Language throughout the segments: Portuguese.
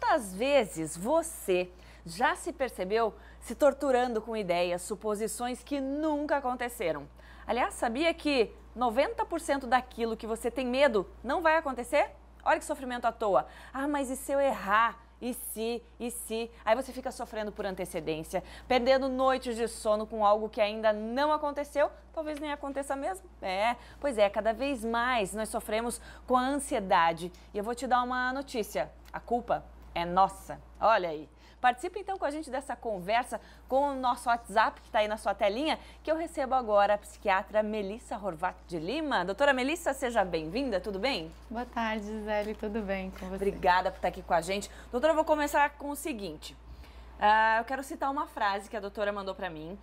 Quantas vezes você já se percebeu se torturando com ideias, suposições que nunca aconteceram? Aliás, sabia que 90% daquilo que você tem medo não vai acontecer? Olha que sofrimento à toa. Ah, mas e se eu errar? E se, e se? Aí você fica sofrendo por antecedência, perdendo noites de sono com algo que ainda não aconteceu, talvez nem aconteça mesmo. Pois é, cada vez mais nós sofremos com a ansiedade. E eu vou te dar uma notícia, a culpa é nossa. Olha aí. Participe então com a gente dessa conversa com o nosso WhatsApp, que está aí na sua telinha, que eu recebo agora a psiquiatra Melissa Horvat de Lima. Doutora Melissa, seja bem-vinda, tudo bem? Boa tarde, Gisele, tudo bem com você? Obrigada por estar aqui com a gente. Doutora, eu vou começar com o seguinte. Eu quero citar uma frase que a doutora mandou para mim,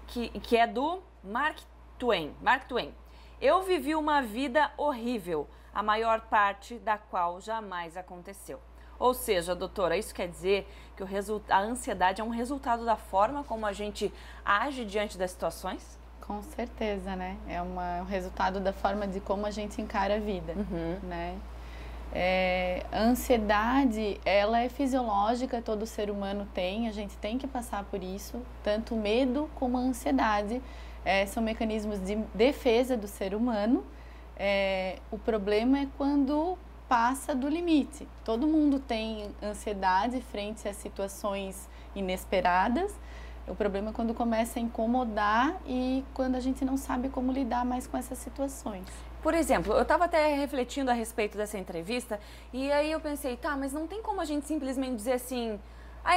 que é do Mark Twain. Mark Twain. Eu vivi uma vida horrível, a maior parte da qual jamais aconteceu. Ou seja, doutora, isso quer dizer que a ansiedade é um resultado da forma como a gente age diante das situações? Com certeza, né? É um resultado da forma de como a gente encara a vida, né? A ansiedade, ela é fisiológica, todo ser humano tem, a gente tem que passar por isso, tanto o medo como a ansiedade. São mecanismos de defesa do ser humano. O problema é quando passa do limite. Todo mundo tem ansiedade frente a situações inesperadas. O problema é quando começa a incomodar e quando a gente não sabe como lidar mais com essas situações. Por exemplo, eu estava até refletindo a respeito dessa entrevista e aí eu pensei, tá, mas não tem como a gente simplesmente dizer assim,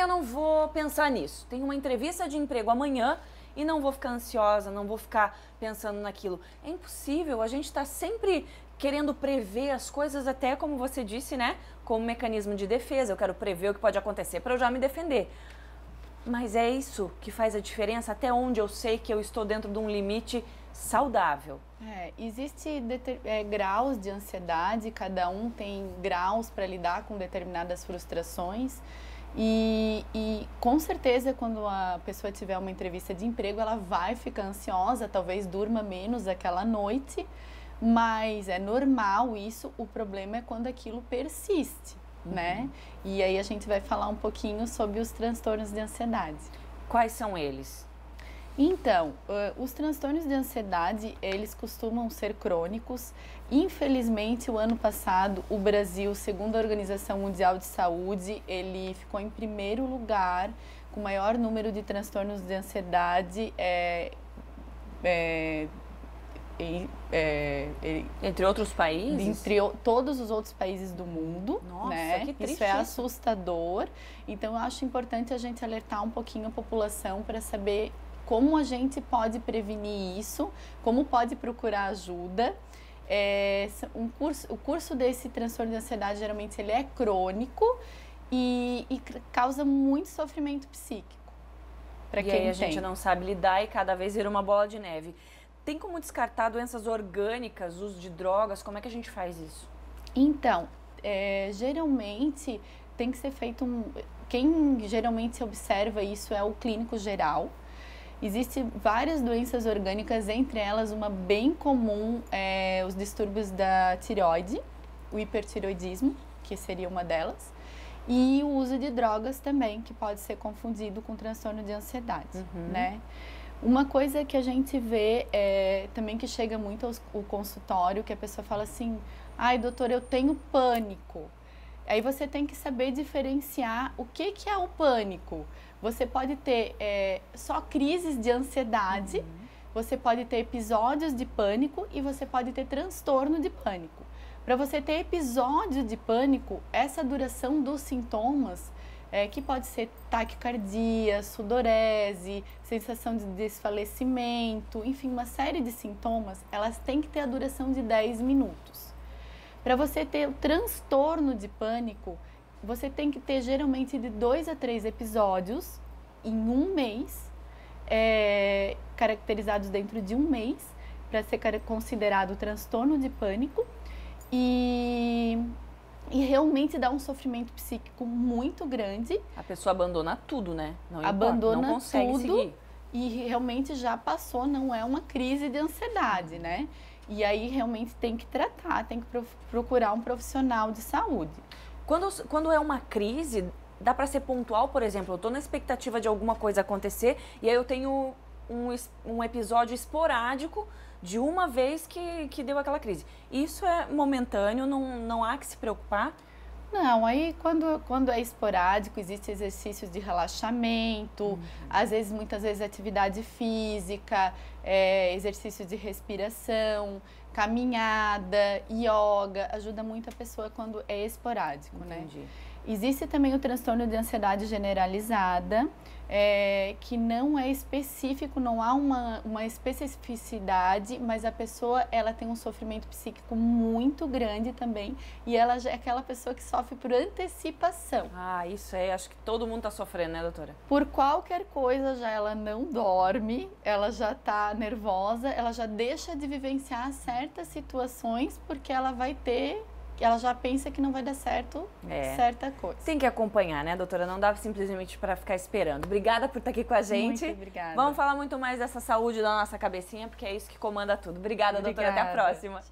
eu não vou pensar nisso. Tem uma entrevista de emprego amanhã e não vou ficar ansiosa, não vou ficar pensando naquilo. É impossível, a gente está sempre querendo prever as coisas, até como você disse, né? Como mecanismo de defesa, eu quero prever o que pode acontecer para eu já me defender. Mas é isso que faz a diferença, até onde eu sei que eu estou dentro de um limite saudável. Existe graus de ansiedade, cada um tem graus para lidar com determinadas frustrações. E com certeza quando a pessoa tiver uma entrevista de emprego, ela vai ficar ansiosa, talvez durma menos aquela noite, mas é normal isso. O problema é quando aquilo persiste, né? E aí a gente vai falar um pouquinho sobre os transtornos de ansiedade. Quais são eles? Então, os transtornos de ansiedade, eles costumam ser crônicos. Infelizmente, o ano passado, o Brasil, segundo a Organização Mundial de Saúde, ele ficou em primeiro lugar com o maior número de transtornos de ansiedade entre outros países? Entre todos os outros países do mundo. Nossa, né? Que triste. Isso é assustador. Então, eu acho importante a gente alertar um pouquinho a população para saber como a gente pode prevenir isso, como pode procurar ajuda. O curso desse transtorno de ansiedade, geralmente, ele é crônico e causa muito sofrimento psíquico para quem tem. E aí a gente não sabe lidar e cada vez vira uma bola de neve. Tem como descartar doenças orgânicas, uso de drogas? Como é que a gente faz isso? Então, geralmente tem que ser feito quem geralmente observa isso é o clínico geral. Existem várias doenças orgânicas, entre elas uma bem comum os distúrbios da tireoide, o hipertireoidismo, que seria uma delas, e o uso de drogas também, que pode ser confundido com transtorno de ansiedade, né? Uma coisa que a gente vê também que chega muito ao consultório, que a pessoa fala assim, ai doutor, eu tenho pânico. Aí você tem que saber diferenciar o que é o pânico. Você pode ter só crises de ansiedade, você pode ter episódios de pânico e você pode ter transtorno de pânico. Para você ter episódio de pânico, essa duração dos sintomas, que pode ser taquicardia, sudorese, sensação de desfalecimento, enfim, uma série de sintomas, elas têm que ter a duração de 10 minutos. Para você ter o transtorno de pânico, você tem que ter geralmente de 2 a 3 episódios em um mês, caracterizados dentro de um mês, para ser considerado transtorno de pânico e realmente dá um sofrimento psíquico muito grande. A pessoa abandona tudo, né? Abandona não consegue tudo seguir. E realmente já passou, não é uma crise de ansiedade, né? E aí realmente tem que tratar, tem que procurar um profissional de saúde. Quando é uma crise, dá para ser pontual, por exemplo, eu estou na expectativa de alguma coisa acontecer e aí eu tenho um episódio esporádico de uma vez que deu aquela crise. Isso é momentâneo, não há que se preocupar? Não, aí quando é esporádico, existem exercícios de relaxamento, às vezes, muitas vezes, atividade física, exercícios de respiração, caminhada, yoga, ajuda muito a pessoa quando é esporádico, Entendi. né? Existe também o transtorno de ansiedade generalizada, que não é específico, não há uma especificidade, mas a pessoa ela tem um sofrimento psíquico muito grande também e ela já é aquela pessoa que sofre por antecipação. Ah, isso é, acho que todo mundo está sofrendo, né, doutora? Por qualquer coisa já ela não dorme, ela já está nervosa, ela já deixa de vivenciar certas situações porque ela já pensa que não vai dar certo certa coisa. Tem que acompanhar, né, doutora? Não dá simplesmente para ficar esperando. Obrigada por estar aqui com a gente. Muito obrigada. Vamos falar muito mais dessa saúde da nossa cabecinha, porque é isso que comanda tudo. Obrigada, doutora. Até a próxima.